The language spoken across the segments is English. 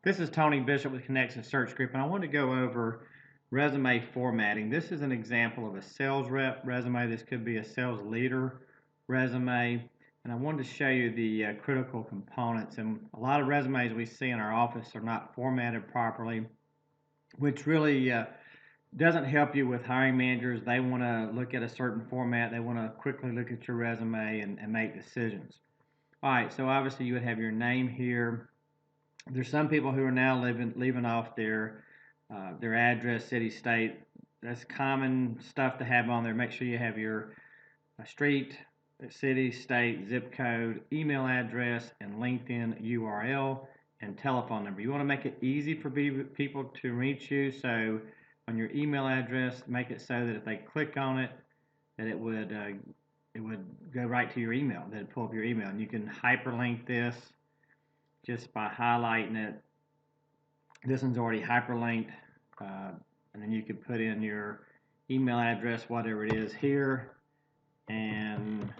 This is Tony Bishop with Connection Search Group, and I want to go over resume formatting. This is an example of a sales rep resume. This could be a sales leader resume, and I wanted to show you the critical components. And a lot of resumes we see in our office are not formatted properly, which really doesn't help you with hiring managers. They want to look at a certain format. They want to quickly look at your resume and make decisions. All right, so obviously you would have your name here. There's some people who are now leaving off their address, city, state. That's common stuff to have on there. Make sure you have your street, city, state, zip code, email address, and LinkedIn URL and telephone number. You want to make it easy for people to reach you. So on your email address, make it so that if they click on it, that it would go right to your email. That it pull up your email, and you can hyperlink this just by highlighting it. This one's already hyperlinked, and then you can put in your email address, whatever it is here, and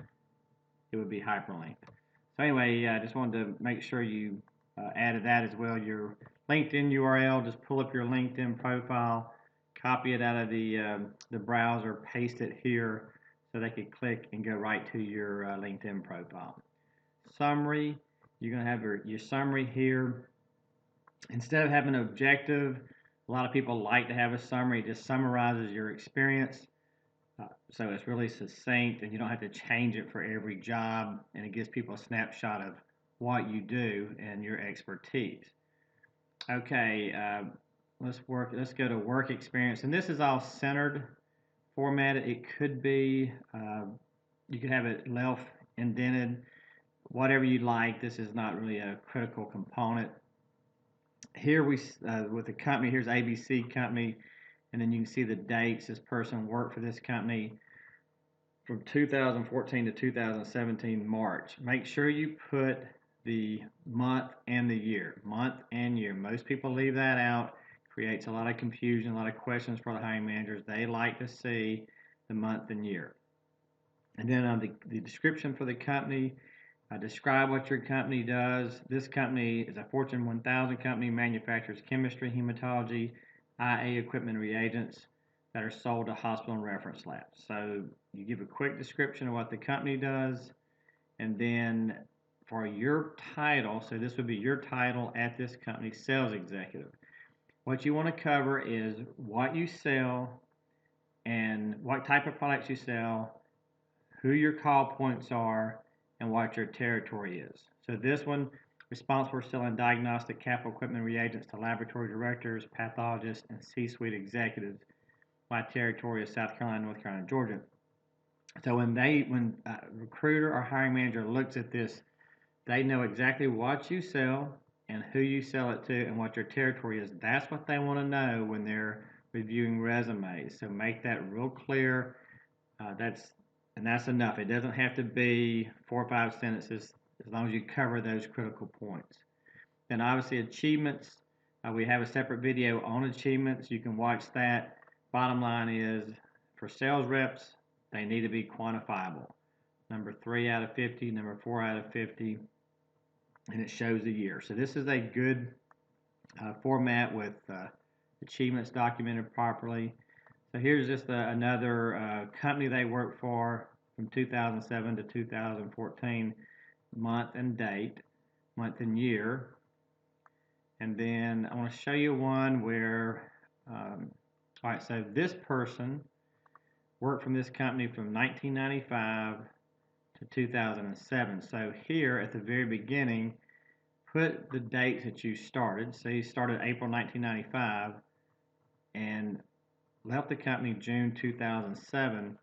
it would be hyperlinked. So anyway, I just wanted to make sure you added that as well. Your LinkedIn URL, just pull up your LinkedIn profile, copy it out of the browser, paste it here so they could click and go right to your LinkedIn profile. Summary. You're going to have your summary here. Instead of having an objective, a lot of people like to have a summary. It just summarizes your experience. So it's really succinct, and you don't have to change it for every job, and it gives people a snapshot of what you do and your expertise. Okay, let's go to work experience, and this is all centered formatted. It could be, you could have it left indented, whatever you like. This is not really a critical component. Here with the company, here's ABC Company, and then you can see the dates. This person worked for this company from 2014 to 2017 March. Make sure you put the month and the year. Month and year. Most people leave that out. Creates a lot of confusion, a lot of questions for the hiring managers. They like to see the month and year. And then on the description for the company, describe what your company does. This company is a Fortune 1000 company, manufactures chemistry, hematology, IA equipment, and reagents that are sold to hospital and reference labs. So you give a quick description of what the company does, and then for your title, so this would be your title at this company, sales executive. What you want to cover is what you sell and what type of products you sell, who your call points are, and what your territory is. So this one, responsible for selling diagnostic capital equipment reagents to laboratory directors, pathologists, and C-suite executives. My territory is South Carolina, North Carolina, Georgia. So when a recruiter or hiring manager looks at this, they know exactly what you sell and who you sell it to and what your territory is. That's what they want to know when they're reviewing resumes. So make that real clear. That's enough. It doesn't have to be 4 or 5 sentences as long as you cover those critical points. Then obviously achievements. We have a separate video on achievements. You can watch that. Bottom line is, for sales reps, they need to be quantifiable. Number 3 out of 50, number 4 out of 50, and it shows the year. So this is a good format with achievements documented properly. So here's just another company they worked for from 2007 to 2014, month and date, month and year. And then I want to show you one where, all right, so this person worked from this company from 1995 to 2007. So here at the very beginning, put the dates that you started. So you started April 1995 and left the company June 2007.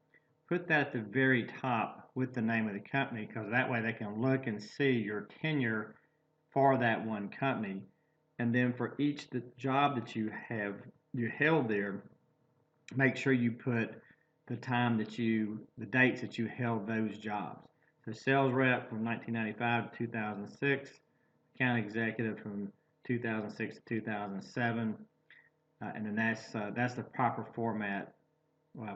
Put that at the very top with the name of the company, because that way they can look and see your tenure for that one company. And then for each job that you held there, make sure you put the dates that you held those jobs. So sales rep from 1995 to 2006, account executive from 2006 to 2007, and then that's the proper format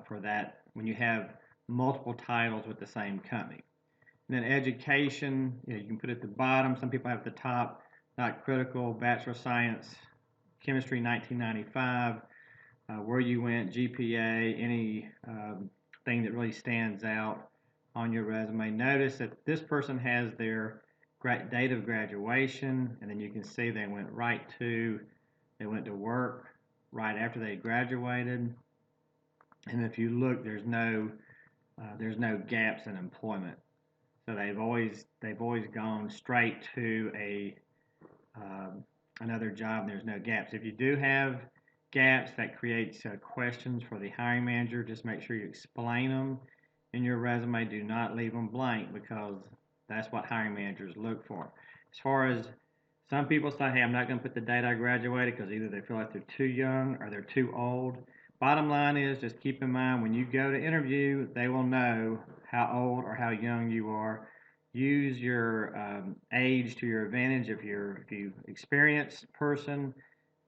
for that when you have multiple titles with the same company. And then education, you can put at the bottom. Some people have at the top. not critical, Bachelor of Science, Chemistry 1995, where you went, GPA, any thing that really stands out on your resume. Notice that this person has their date of graduation, and then you can see they went to work right after they graduated. And if you look, there's no gaps in employment. So they've always gone straight to another job. There's no gaps. If you do have gaps, that creates questions for the hiring manager. Just make sure you explain them in your resume. Do not leave them blank because that's what hiring managers look for. As far as some people say, hey, I'm not going to put the date I graduated because either they feel like they're too young or they're too old. Bottom line is just keep in mind when you go to interview, they will know how old or how young you are. Use your age to your advantage. If you experienced person,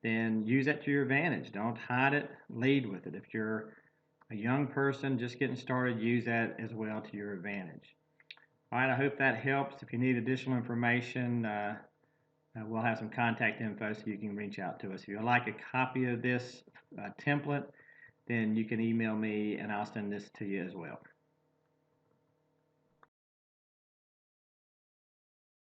then use that to your advantage. Don't hide it. Lead with it. If you're a young person just getting started, use that as well to your advantage. All right, I hope that helps. If you need additional information, we'll have some contact info so you can reach out to us. If you'd like a copy of this template, then you can email me and I'll send this to you as well.